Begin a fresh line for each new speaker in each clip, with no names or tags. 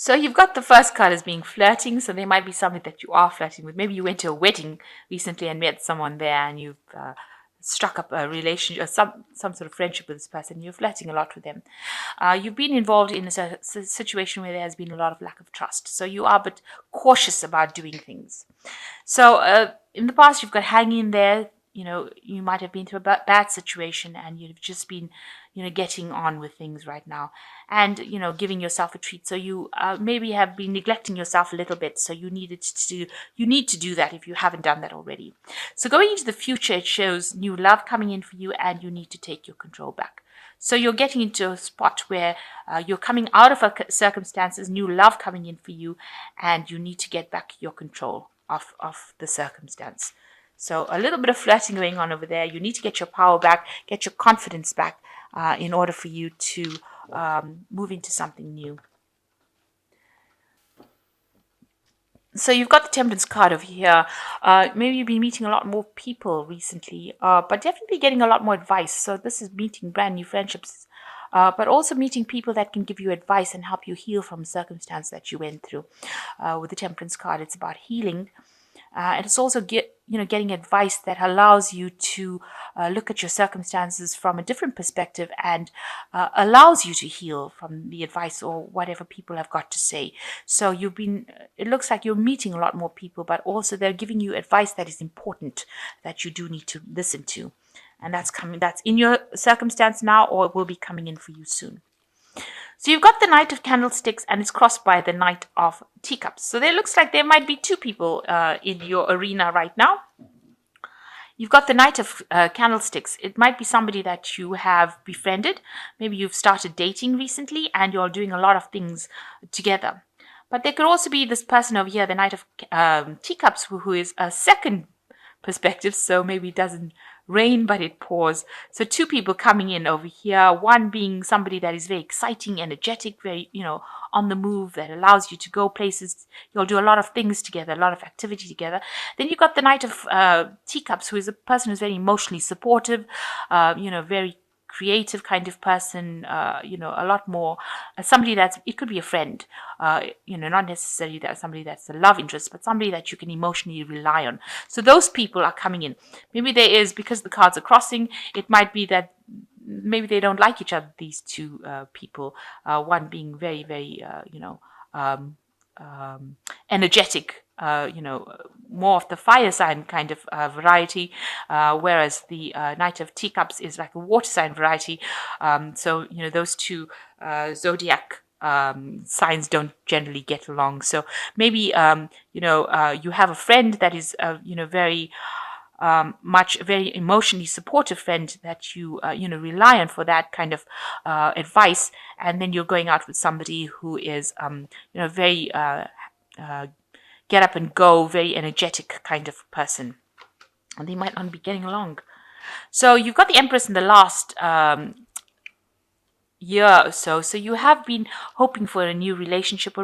So you've got the first card as being flirting. So there might be somebody that you are flirting with. Maybe you went to a wedding recently and met someone there, and you've struck up a relationship, or some sort of friendship with this person. You're flirting a lot with them. You've been involved in a situation where there has been a lot of lack of trust. So you are a bit cautious about doing things. So in the past, you've got hang in there. You might have been through a bad situation, and you've just been, getting on with things right now, and giving yourself a treat. So you maybe have been neglecting yourself a little bit. So you need to do that if you haven't done that already. So going into the future, it shows new love coming in for you, and you need to take your control back. So you're getting into a spot where you're coming out of circumstances, new love coming in for you, and you need to get back your control of the circumstance. So a little bit of flirting going on over there. You need to get your power back, get your confidence back in order for you to move into something new. So you've got the Temperance card over here. Maybe you've been meeting a lot more people recently, but definitely getting a lot more advice. So this is meeting brand new friendships, but also meeting people that can give you advice and help you heal from circumstance that you went through. With the Temperance card, it's about healing. And it's also getting advice that allows you to look at your circumstances from a different perspective, and allows you to heal from the advice or whatever people have got to say. So it looks like you're meeting a lot more people, but also they're giving you advice that is important, that you do need to listen to. And that's in your circumstance now, or it will be coming in for you soon. So you've got the Knight of Candlesticks, and it's crossed by the Knight of Teacups. So there looks like there might be two people in your arena right now. You've got the Knight of Candlesticks. It might be somebody that you have befriended. Maybe you've started dating recently and you're doing a lot of things together. But there could also be this person over here, the Knight of Teacups, who is a second perspective. So maybe it doesn't rain, but it pours. So two people coming in over here, one being somebody that is very exciting, energetic, very, on the move, that allows you to go places. You'll do a lot of things together, a lot of activity together. Then you've got the Knight of Teacups, who is a person who's very emotionally supportive, very creative kind of person, a lot more somebody it could be a friend, not necessarily that somebody that's a love interest, but somebody that you can emotionally rely on. So those people are coming in. Maybe there is, because the cards are crossing, it might be that maybe they don't like each other, these two people, one being very, very, energetic, more of the fire sign kind of variety, whereas the Knight of Teacups is like a water sign variety. So those two zodiac signs don't generally get along. So maybe you have a friend that is very very emotionally supportive friend that you rely on for that kind of advice, and then you're going out with somebody who is very get up and go, very energetic kind of person, and they might not be getting along. So you've got the Empress in the last year or so. So you have been hoping for a new relationship,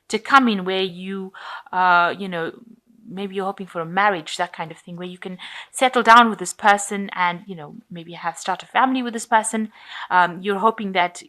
to come in where you maybe you're hoping for a marriage, that kind of thing, where you can settle down with this person and, maybe start a family with this person. You're hoping that,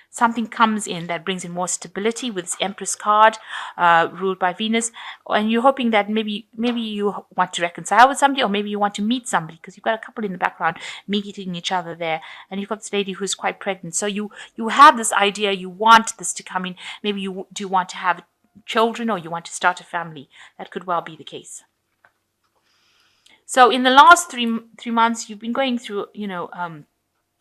something comes in that brings in more stability with this Empress card, ruled by Venus. And you're hoping that maybe you want to reconcile with somebody, or maybe you want to meet somebody, because you've got a couple in the background meeting each other there. And you've got this lady who's quite pregnant. So you have this idea, you want this to come in. Maybe you do want to have children, or you want to start a family. That could well be the case. So in the last three months, you've been going through,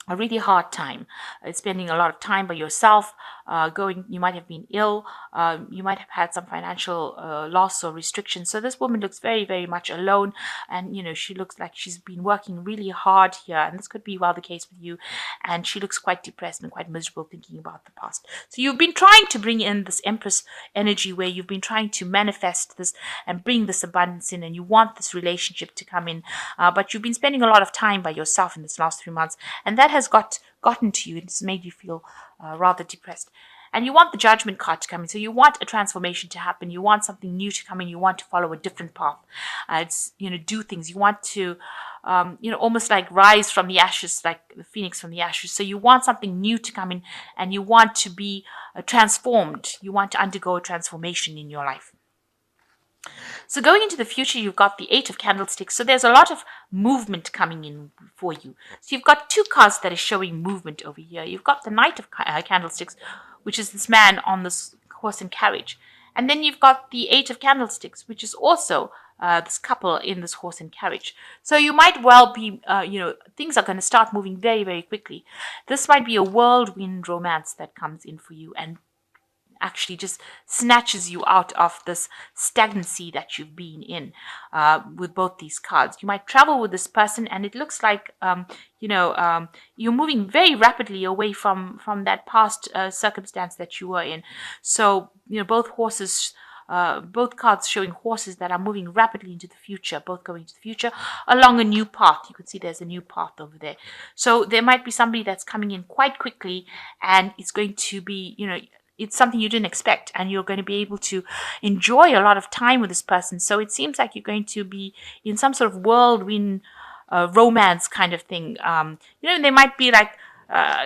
a really hard time, spending a lot of time by yourself, you might have been ill, you might have had some financial loss or restriction. So this woman looks very, very much alone, and she looks like she's been working really hard here, and this could be well the case with you, and she looks quite depressed and quite miserable, thinking about the past. So you've been trying to bring in this Empress energy, where you've been trying to manifest this and bring this abundance in, and you want this relationship to come in, but you've been spending a lot of time by yourself in this last 3 months, and that has gotten to you. It's made you feel rather depressed. And you want the Judgment card to come in. So you want a transformation to happen. You want something new to come in. You want to follow a different path. Do things. You want to almost like rise from the ashes, like the phoenix from the ashes. So you want something new to come in, and you want to be transformed. You want to undergo a transformation in your life. So going into the future, you've got the Eight of Candlesticks. So there's a lot of movement coming in for you. So you've got two cards that are showing movement over here. You've got the Knight of Candlesticks, which is this man on this horse and carriage. And then you've got the Eight of Candlesticks, which is also this couple in this horse and carriage. So you might well be, things are going to start moving very, very quickly. This might be a whirlwind romance that comes in for you, and actually just snatches you out of this stagnancy that you've been in with both these cards. You might travel with this person, and it looks like you're moving very rapidly away from that past circumstance that you were in. So both cards showing horses that are moving rapidly into the future, both going to the future along a new path. You can see there's a new path over there. So there might be somebody that's coming in quite quickly, and it's going to be, it's something you didn't expect, and you're going to be able to enjoy a lot of time with this person. So it seems like you're going to be in some sort of whirlwind romance kind of thing. They might be like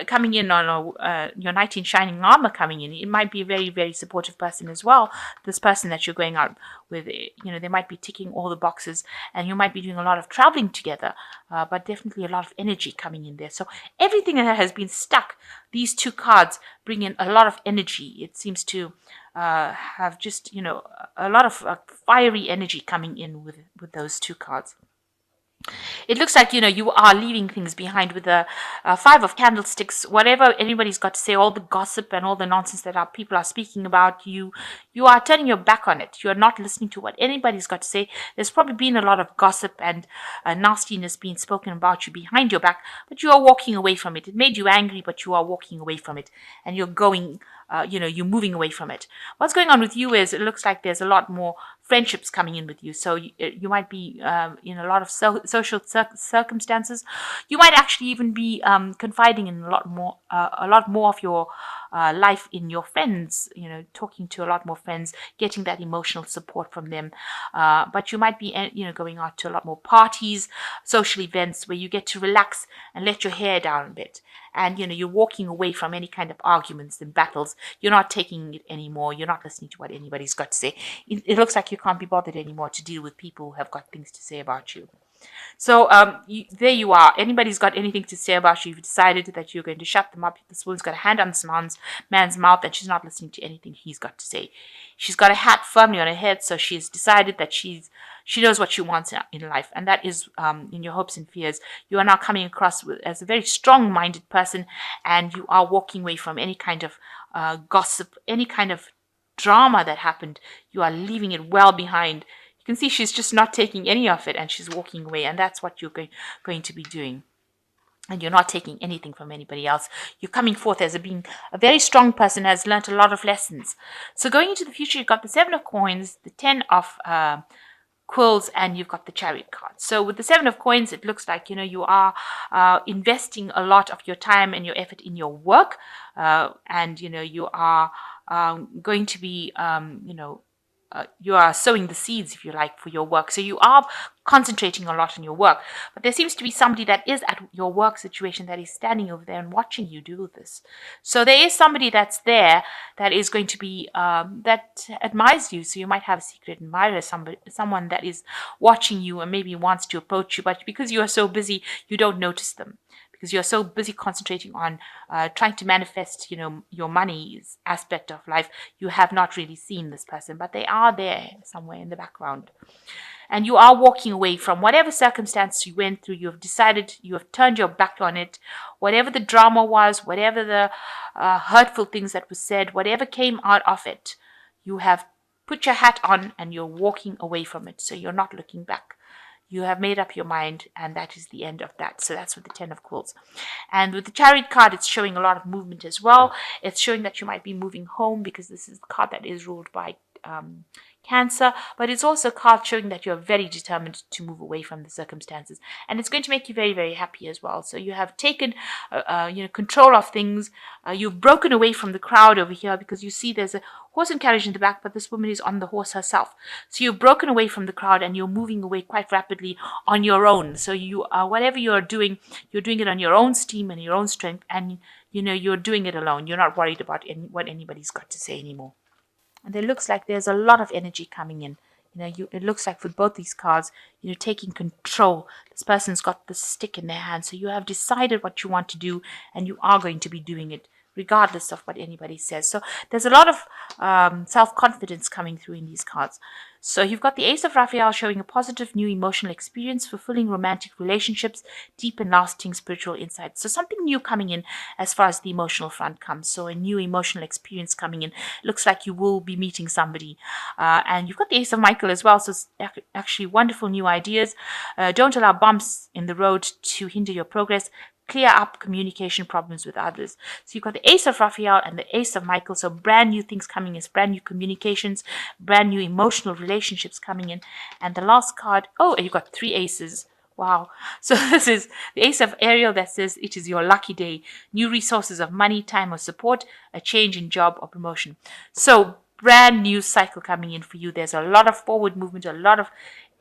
coming in on your knight in shining armor coming in. It might be a very, very supportive person as well. This person that you're going out with, they might be ticking all the boxes, and you might be doing a lot of traveling together, but definitely a lot of energy coming in there. So everything that has been stuck, these two cards bring in a lot of energy. It seems to have just, a lot of fiery energy coming in with those two cards. It looks like, you are leaving things behind with the Five of Candlesticks. Whatever anybody's got to say, all the gossip and all the nonsense that people are speaking about, you are turning your back on it. You're not listening to what anybody's got to say. There's probably been a lot of gossip and nastiness being spoken about you behind your back, but you are walking away from it. It made you angry, but you are walking away from it, and you're going, you're moving away from it. What's going on with you is it looks like there's a lot more friendships coming in with you. So you might be in a lot of social circumstances. You might actually even be confiding in a lot more of your life in your friends. Talking to a lot more friends, getting that emotional support from them. But you might be, going out to a lot more parties, social events where you get to relax and let your hair down a bit. And, you're walking away from any kind of arguments and battles. You're not taking it anymore. You're not listening to what anybody's got to say. It looks like you can't be bothered anymore to deal with people who have got things to say about you. So there you are. Anybody's got anything to say about you, you've decided that you're going to shut them up. This woman's got a hand on this man's mouth, and she's not listening to anything he's got to say. She's got a hat firmly on her head, so she's decided that she knows what she wants in life, and that is in your hopes and fears. You are now coming across as a very strong-minded person, and you are walking away from any kind of gossip, any kind of drama that happened. You are leaving it well behind. You can see she's just not taking any of it, and she's walking away, and that's what you're going to be doing. And you're not taking anything from anybody else. You're coming forth as being a very strong person, has learnt a lot of lessons. So going into the future, you've got the Seven of Coins, the Ten of Quills, and you've got the Chariot card. So with the Seven of Coins, it looks like, you are investing a lot of your time and your effort in your work. And, you are going to be, you are sowing the seeds, if you like, for your work. So you are concentrating a lot on your work. But there seems to be somebody that is at your work situation that is standing over there and watching you do this. So there is somebody that's there that is going to be, that admires you. So you might have a secret admirer, someone that is watching you and maybe wants to approach you. But because you are so busy, you don't notice them. Because you're so busy concentrating on trying to manifest, your money's aspect of life, you have not really seen this person, but they are there somewhere in the background. And you are walking away from whatever circumstance you went through. You have decided, you have turned your back on it. Whatever the drama was, whatever the hurtful things that were said, whatever came out of it, you have put your hat on and you're walking away from it. So you're not looking back. You have made up your mind, and that is the end of that. So that's with the Ten of Quills. And with the Chariot card, it's showing a lot of movement as well. It's showing that you might be moving home, because this is the card that is ruled by Cancer, but it's also a card showing that you're very determined to move away from the circumstances, and it's going to make you very, very happy as well. So you have taken, control of things. You've broken away from the crowd over here, because you see there's a horse and carriage in the back, but this woman is on the horse herself. So you've broken away from the crowd and you're moving away quite rapidly on your own. So you whatever you're doing it on your own steam and your own strength, and you're doing it alone. You're not worried about what anybody's got to say anymore. And it looks like there's a lot of energy coming in. It looks like with both these cards, taking control. This person's got the stick in their hand. So you have decided what you want to do, and you are going to be doing it regardless of what anybody says. So there's a lot of self-confidence coming through in these cards. So you've got the Ace of Raphael showing a positive new emotional experience, fulfilling romantic relationships, deep and lasting spiritual insights. So something new coming in as far as the emotional front comes. So a new emotional experience coming in. Looks like you will be meeting somebody. And you've got the Ace of Michael as well. So it's actually wonderful new ideas. Don't allow bumps in the road to hinder your progress. Clear up communication problems with others. So you've got the Ace of Raphael and the Ace of Michael. So brand new things coming in, brand new communications, brand new emotional relationships coming in. And the last card, you've got 3 aces. Wow. So this is the Ace of Ariel that says it is your lucky day. New resources of money, time, or support, a change in job or promotion. So brand new cycle coming in for you. There's a lot of forward movement, a lot of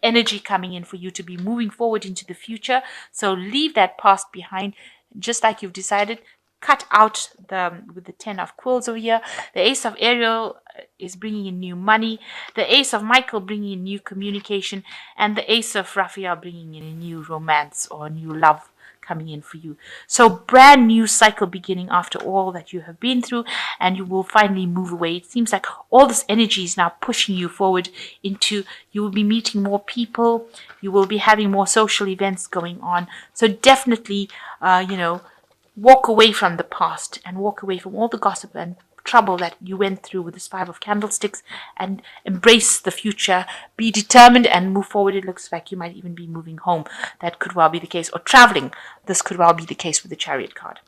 energy coming in for you to be moving forward into the future. So leave that past behind, just like you've decided. Cut out with the 10 of quills over here. The Ace of Ariel is bringing in new money. The Ace of Michael bringing in new communication, and the Ace of Raphael bringing in a new romance or new love coming in for you. So brand new cycle beginning after all that you have been through, and you will finally move away. It seems like all this energy is now pushing you forward into, you will be meeting more people, you will be having more social events going on. So definitely, walk away from the past and walk away from all the gossip and trouble that you went through with this 5 of candlesticks, and embrace the future. Be determined and move forward. It looks like you might even be moving home. That could well be the case, or traveling. This could well be the case with the Chariot card.